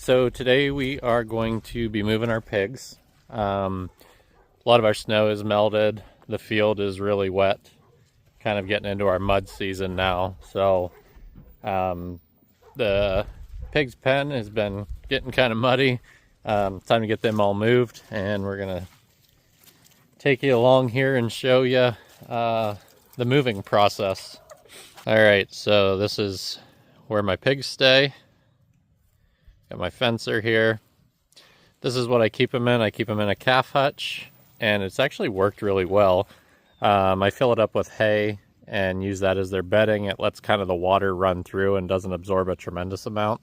So today we are going to be moving our pigs. A lot of our snow is melted. The field is really wet, kind of getting into our mud season now. So the pig's pen has been getting kind of muddy. Time to get them all moved, and we're gonna take you along here and show you the moving process. All right, so this is where my pigs stay. Got my fencer here. This is what I keep them in. I keep them in a calf hutch, and it's actually worked really well. I fill it up with hay and use that as their bedding. It lets kind of the water run through and doesn't absorb a tremendous amount.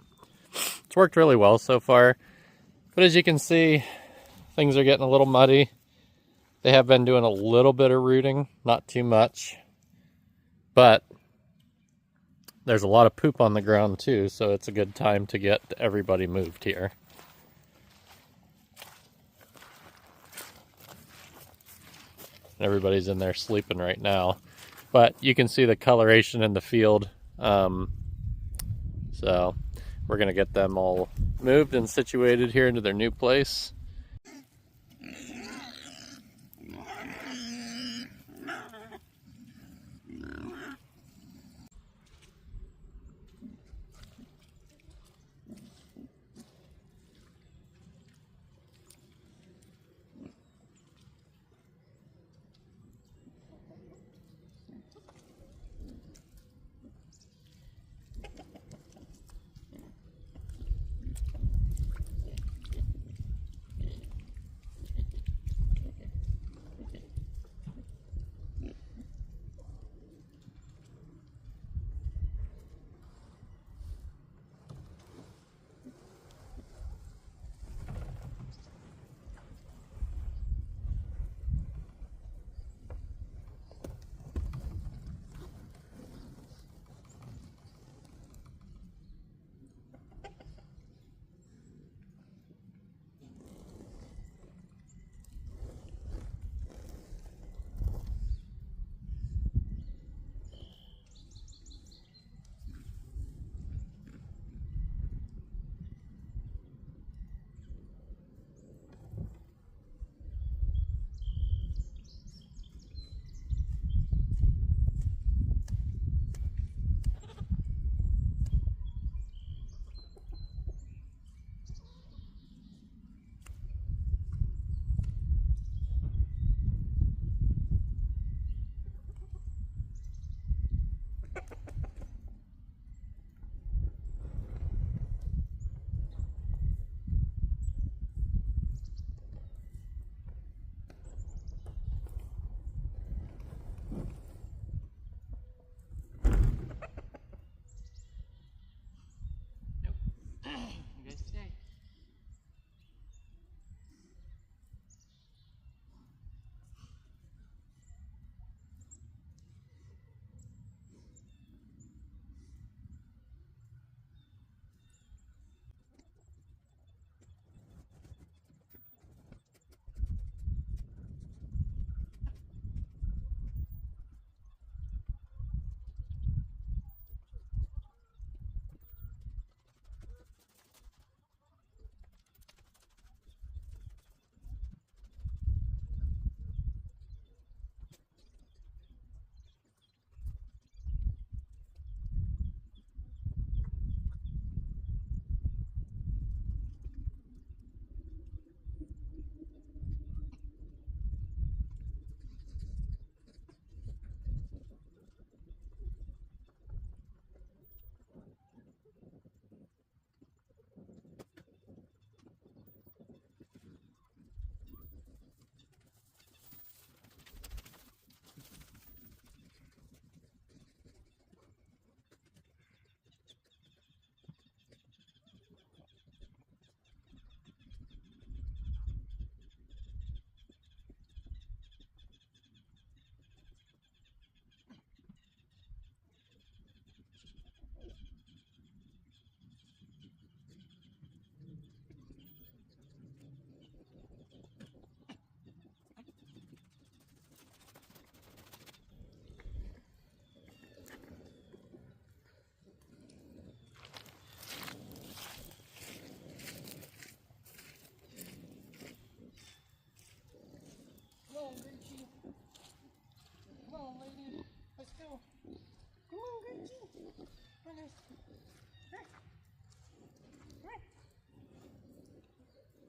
It's worked really well so far. But as you can see, things are getting a little muddy. They have been doing a little bit of rooting, not too much. But there's a lot of poop on the ground too, so it's a good time to get everybody moved here. Everybody's in there sleeping right now. But you can see the coloration in the field. So we're going to get them all moved and situated here into their new place.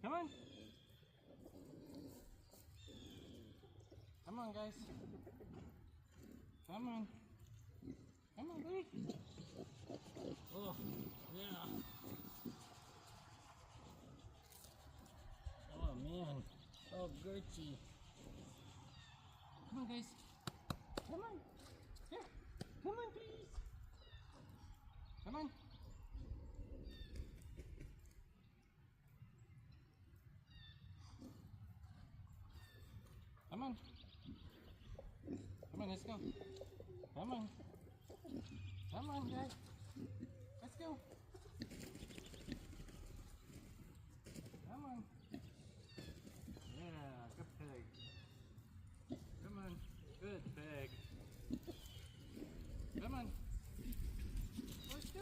Come on. Come on, guys. Come on. Come on, buddy. Oh, yeah. Oh, man. Oh, Gertie. Come on, guys. Come on. Here. Come on, please. Come on. Come on. Come on, let's go. Come on. Come on, guys. Let's go. Come on. Yeah, good pig. Come on. Good pig. Come on. Let's go.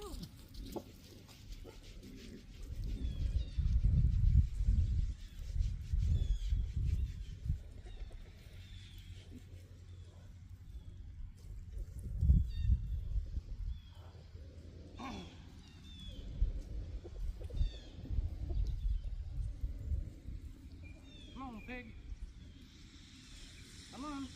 Come on, pig. Come on.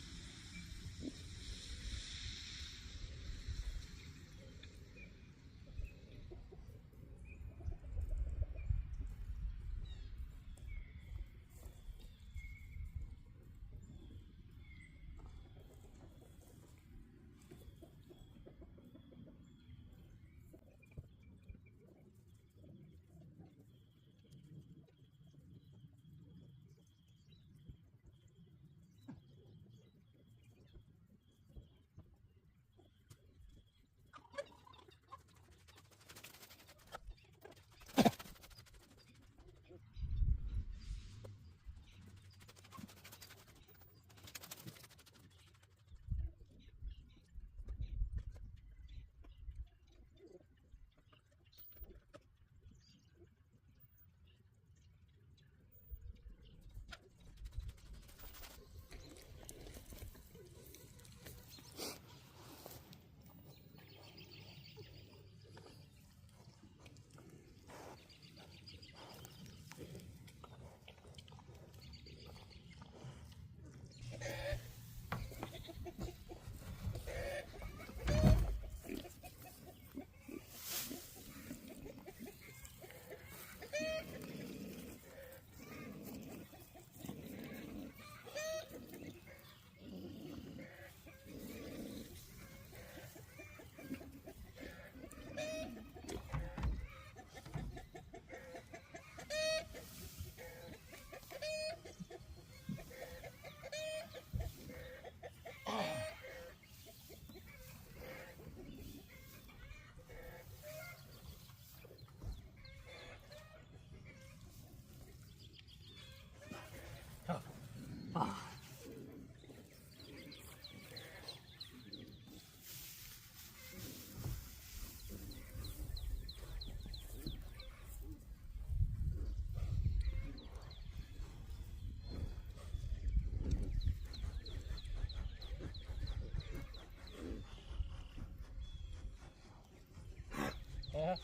Yeah.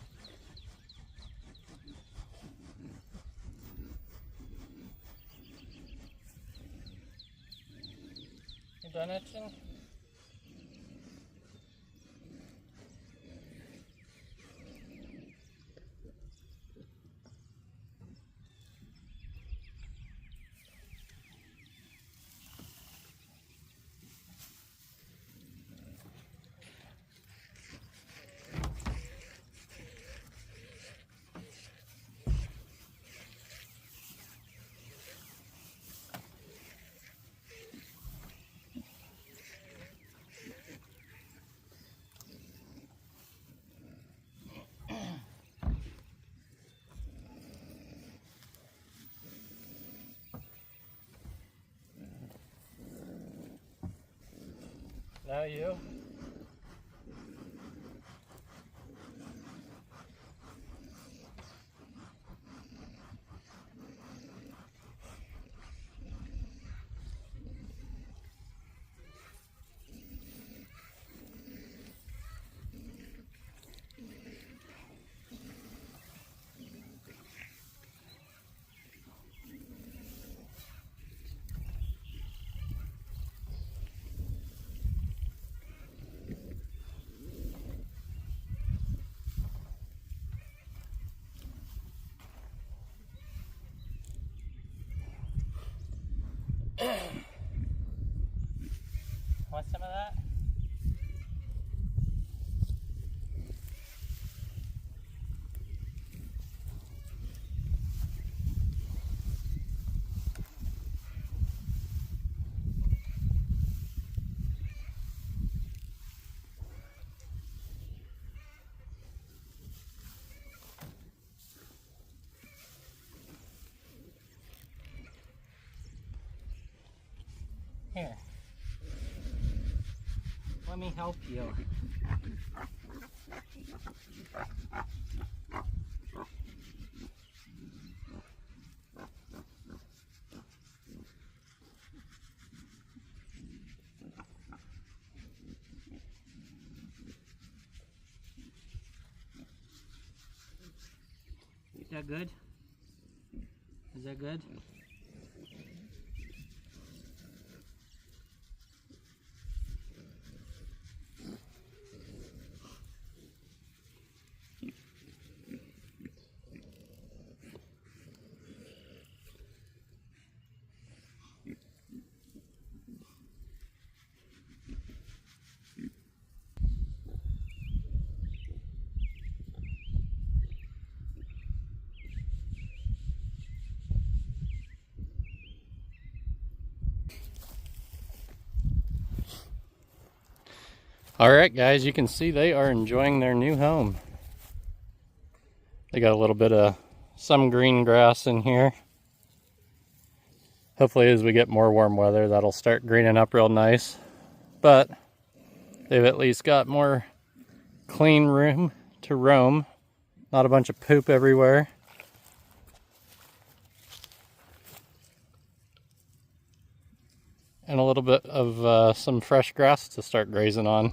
You done itching? Now you. Want some of that? Here. Let me help you. Is that good? Is that good? All right, guys, you can see they are enjoying their new home. They got a little bit of some green grass in here. Hopefully as we get more warm weather, that'll start greening up real nice. But they've at least got more clean room to roam. Not a bunch of poop everywhere. And a little bit of some fresh grass to start grazing on.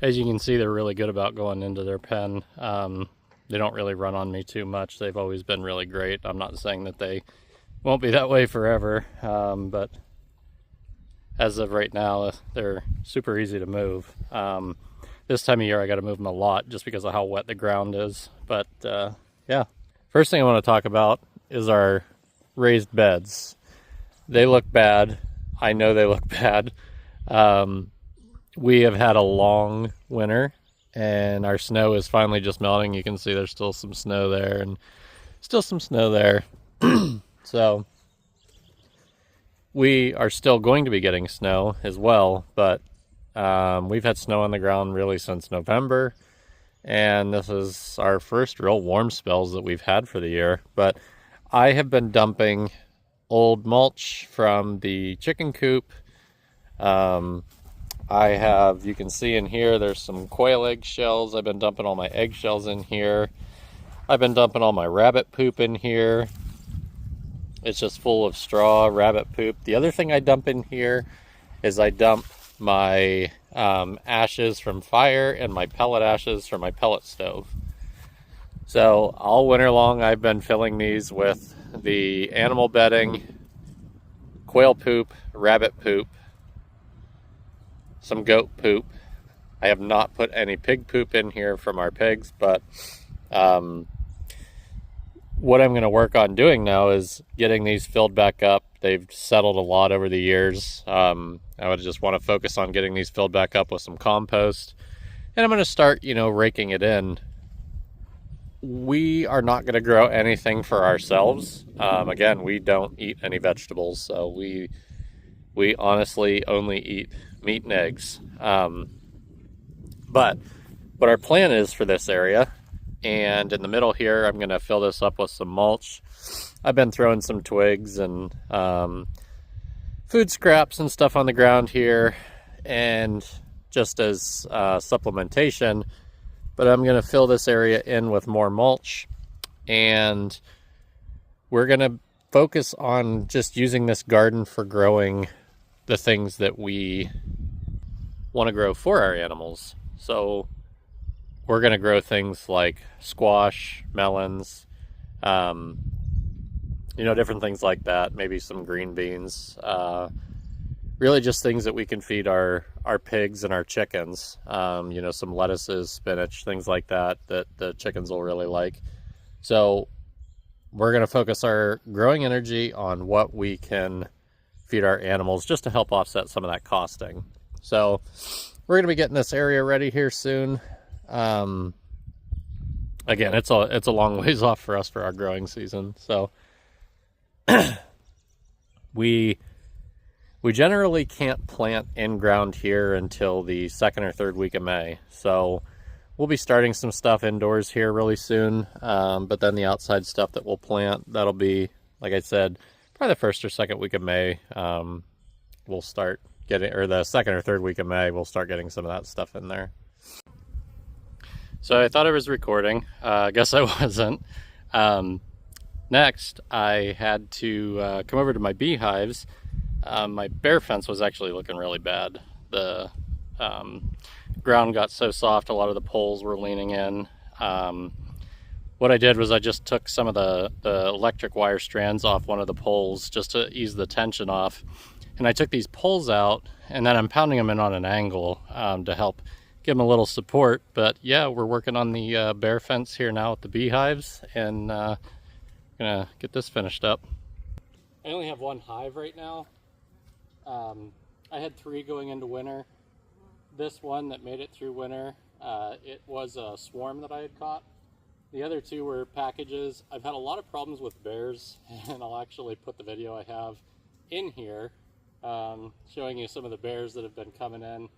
As you can see, they're really good about going into their pen. They don't really run on me too much. They've always been really great. I'm not saying that they won't be that way forever, but as of right now, they're super easy to move. This time of year, I got to move them a lot just because of how wet the ground is. But yeah, first thing I want to talk about is our raised beds. They look bad. I know they look bad. We have had a long winter and our snow is finally just melting. You can see there's still some snow there and still some snow there. So we are still going to be getting snow as well, but we've had snow on the ground really since November, and this is our first real warm spells that we've had for the year. But I have been dumping old mulch from the chicken coop. I have, you can see in here, there's some quail egg shells. I've been dumping all my eggshells in here. I've been dumping all my rabbit poop in here. It's just full of straw, rabbit poop. The other thing I dump in here is I dump my ashes from fire and my pellet ashes from my pellet stove. So all winter long, I've been filling these with the animal bedding, quail poop, rabbit poop, some goat poop. I have not put any pig poop in here from our pigs, but what I'm going to work on doing now is getting these filled back up. They've settled a lot over the years. I would just want to focus on getting these filled back up with some compost, and I'm going to start, raking it in. We are not going to grow anything for ourselves. Again, we don't eat any vegetables, so we honestly only eat meat and eggs. But what our plan is for this area, and in the middle here, I'm going to fill this up with some mulch. I've been throwing some twigs and food scraps and stuff on the ground here, and just as supplementation. But I'm going to fill this area in with more mulch, and we're going to focus on just using this garden for growing the things that we want to grow for our animals. So we're going to grow things like squash, melons, different things like that. Maybe some green beans. Really just things that we can feed our pigs and our chickens. Some lettuces, spinach, things like that the chickens will really like. So we're going to focus our growing energy on what we can feed our animals just to help offset some of that costing. So we're going to be getting this area ready here soon. Again, it's a long ways off for us for our growing season. So we generally can't plant in ground here until the second or third week of May. So we'll be starting some stuff indoors here really soon. But then the outside stuff that we'll plant, that'll be, like I said, probably the first or second week of May. We'll start getting, or the second or third week of May, we'll start getting some of that stuff in there. So I thought I was recording. I guess I wasn't. Next, I had to come over to my beehives. My bear fence was actually looking really bad. The ground got so soft, a lot of the poles were leaning in. What I did was I just took some of the electric wire strands off one of the poles just to ease the tension off. And I took these poles out, and then I'm pounding them in on an angle to help give them a little support. But yeah, we're working on the bear fence here now at the beehives, and gonna get this finished up. I only have one hive right now. I had 3 going into winter. This one that made it through winter, it was a swarm that I had caught. The other 2 were packages. I've had a lot of problems with bears, and I'll actually put the video I have in here showing you some of the bears that have been coming in.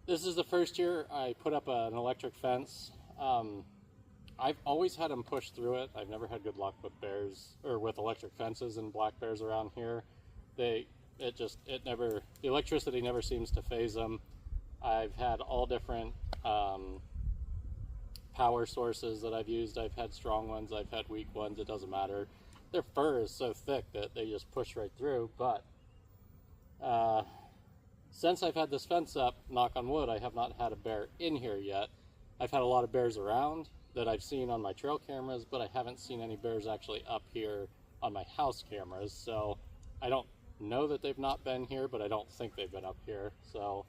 This is the first year I put up an electric fence. I've always had them push through it. I've never had good luck with bears or with electric fences and black bears around here. The electricity never seems to phase them. I've had all different power sources that I've used. I've had strong ones, I've had weak ones, it doesn't matter. Their fur is so thick that they just push right through, but since I've had this fence up, knock on wood, I have not had a bear in here yet. I've had a lot of bears around that I've seen on my trail cameras, but I haven't seen any bears actually up here on my house cameras. So I don't know that they've not been here, but I don't think they've been up here. So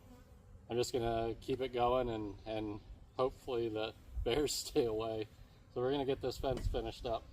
I'm just gonna keep it going and hopefully the bears stay away. So we're gonna get this fence finished up.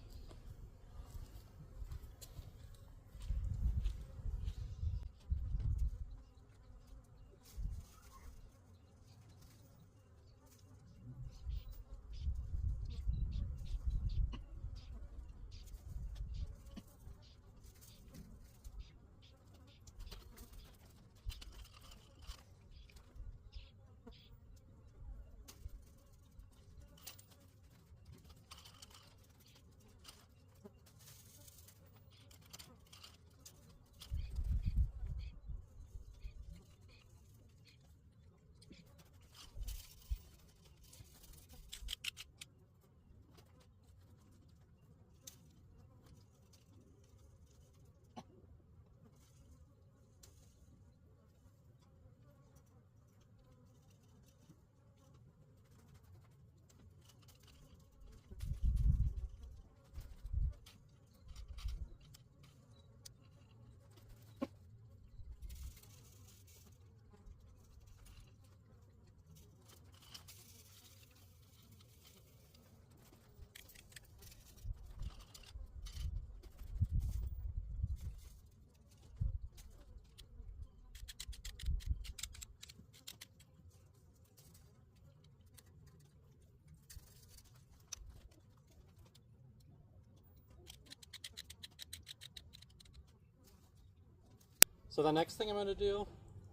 So the next thing I'm going to do,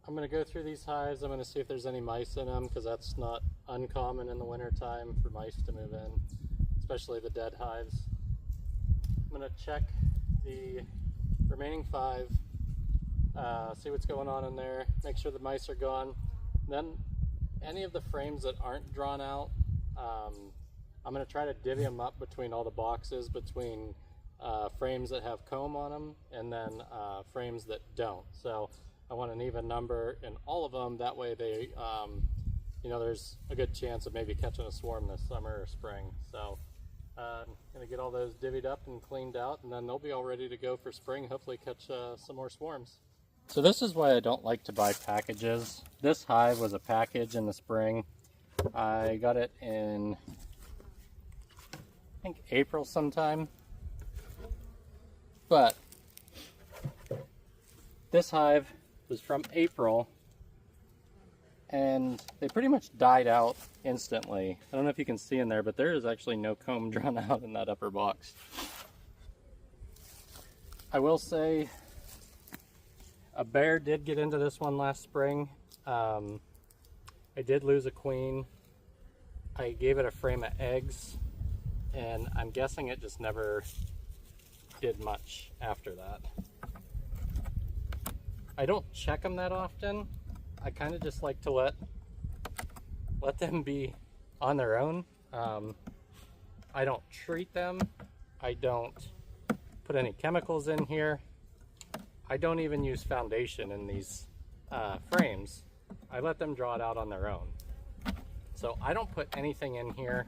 I'm going to go through these hives. I'm going to see if there's any mice in them, because that's not uncommon in the winter time for mice to move in, especially the dead hives. I'm going to check the remaining 5, see what's going on in there, make sure the mice are gone. Then any of the frames that aren't drawn out, I'm going to try to divvy them up between all the boxes, between frames that have comb on them and then frames that don't. So I want an even number in all of them. That way they, you know, there's a good chance of maybe catching a swarm this summer or spring. So I'm going to get all those divvied up and cleaned out, and then they'll be all ready to go for spring, hopefully catch some more swarms. So this is why I don't like to buy packages. This hive was a package in the spring. I got it in, I think, April sometime. But this hive was from April, and they pretty much died out instantly. I don't know if you can see in there, but there is actually no comb drawn out in that upper box. I will say a bear did get into this one last spring. I did lose a queen. I gave it a frame of eggs, and I'm guessing it just never did much after that. I don't check them that often. I kind of just like to let them be on their own. I don't treat them. I don't put any chemicals in here. I don't even use foundation in these frames. I let them draw it out on their own. So I don't put anything in here.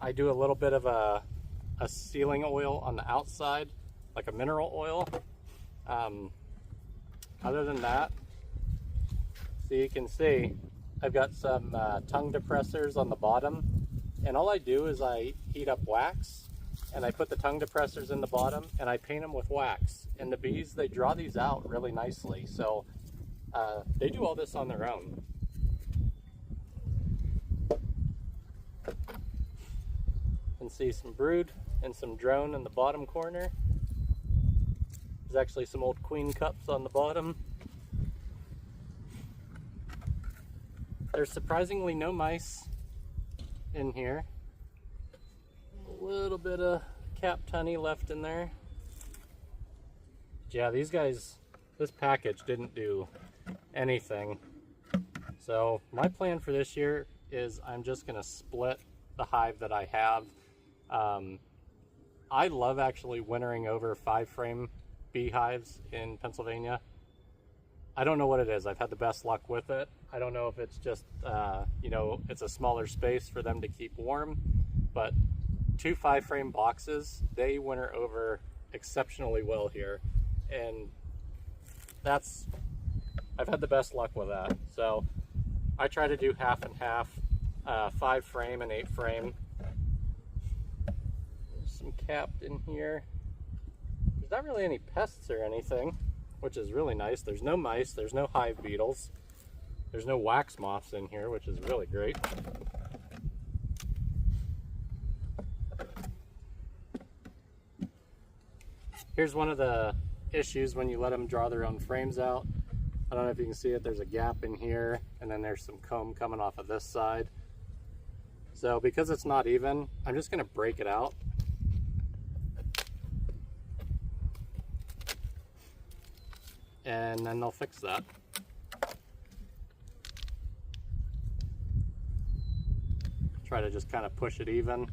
I do a little bit of a sealing oil on the outside, like a mineral oil. Other than that, so you can see I've got some tongue depressors on the bottom, and all I do is I heat up wax and I put the tongue depressors in the bottom and I paint them with wax, and the bees, they draw these out really nicely. So they do all this on their own. You can see some brood and some drone in the bottom corner. There's actually some old queen cups on the bottom. There's surprisingly no mice in here. A little bit of capped honey left in there. Yeah, these guys, this package didn't do anything. So my plan for this year is I'm just gonna split the hive that I have. I love actually wintering over 5-frame beehives in Pennsylvania. I don't know what it is. I've had the best luck with it. I don't know if it's just, you know, it's a smaller space for them to keep warm, but 2 5-frame boxes, they winter over exceptionally well here. And I've had the best luck with that. So I try to do half and half, 5-frame and 8-frame. There's some capped in here. There's not really any pests or anything, which is really nice. There's no mice, there's no hive beetles, there's no wax moths in here, which is really great. Here's one of the issues when you let them draw their own frames out. I don't know if you can see it, there's a gap in here, and then there's some comb coming off of this side. So because it's not even, I'm just gonna break it out. And then they'll fix that. Try to just kind of push it even.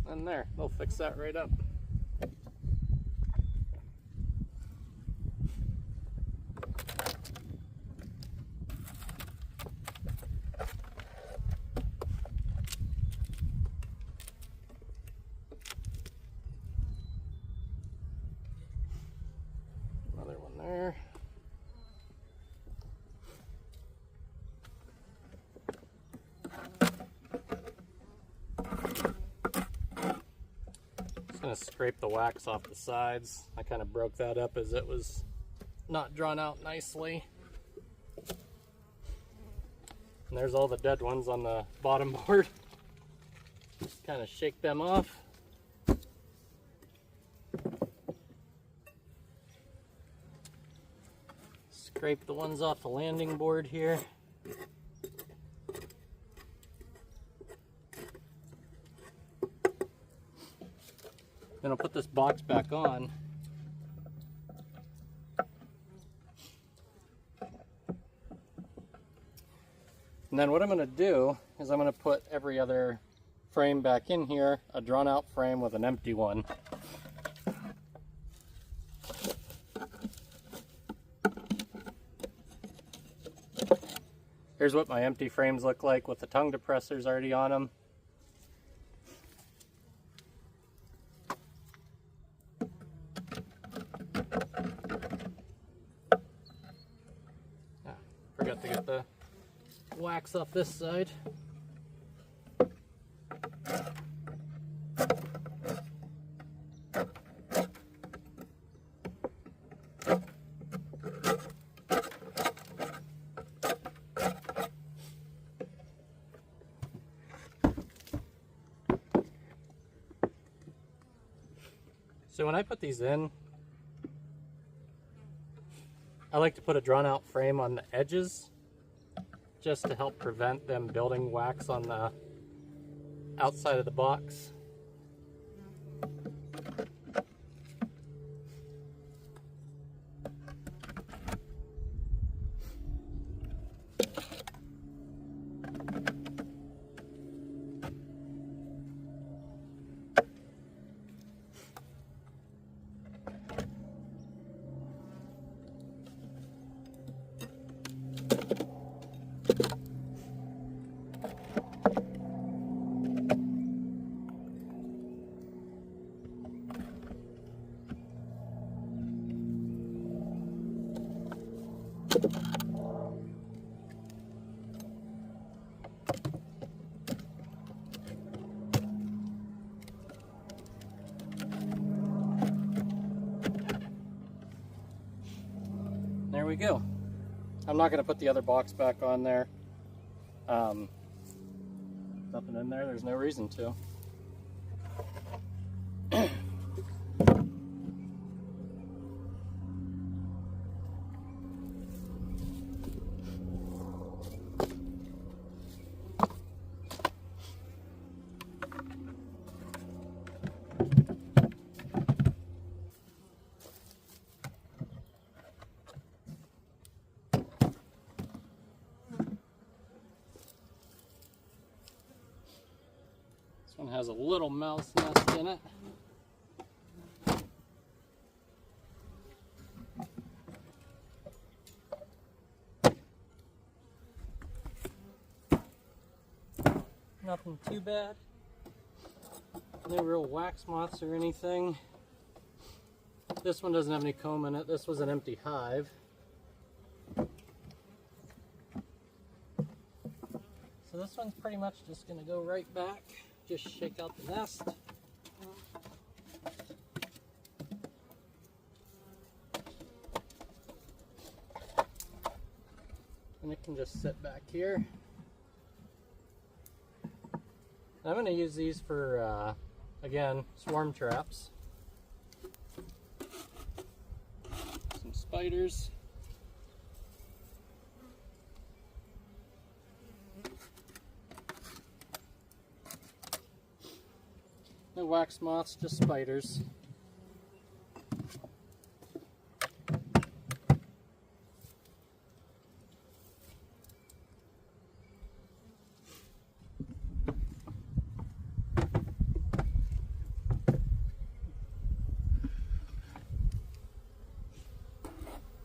And there, they'll fix that right up. Another one there. Just gonna scrape the wax off the sides. I kind of broke that up as it was not drawn out nicely. And there's all the dead ones on the bottom board. Just kind of shake them off. scrape the ones off the landing board here. Then I'll put this box back on. And then what I'm going to do is I'm going to put every other frame back in here, a drawn out frame with an empty one. Here's what my empty frames look like with the tongue depressors already on them. Forgot to get the wax off this side. So when I put these in, I like to put a drawn out frame on the edges just to help prevent them building wax on the outside of the box. There we go. I'm not going to put the other box back on there. Nothing in there, there's no reason to. This one has a little mouse nest in it. Nothing too bad. No real wax moths or anything. This one doesn't have any comb in it. This was an empty hive. So this one's pretty much just going to go right back. Just shake out the nest. And it can just sit back here. I'm going to use these for, again, swarm traps. Some spiders. No wax moths, just spiders.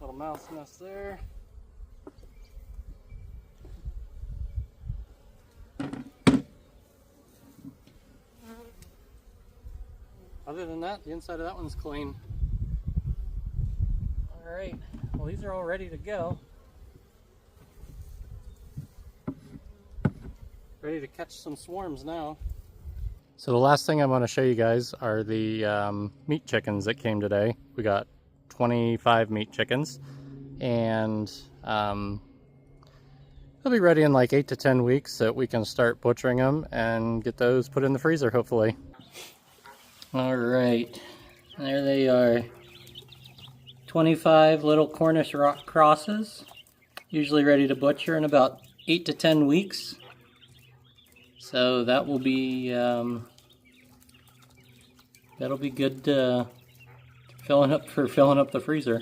Little mouse nest there. Other than that, the inside of that one's clean. Alright, well these are all ready to go. Ready to catch some swarms now. So the last thing I want to show you guys are the meat chickens that came today. We got 25 meat chickens, and they'll be ready in like 8 to 10 weeks so that we can start butchering them and get those put in the freezer hopefully. Alright, there they are. 25 little Cornish rock crosses, usually ready to butcher in about 8 to 10 weeks. So that will be that'll be good filling up the freezer.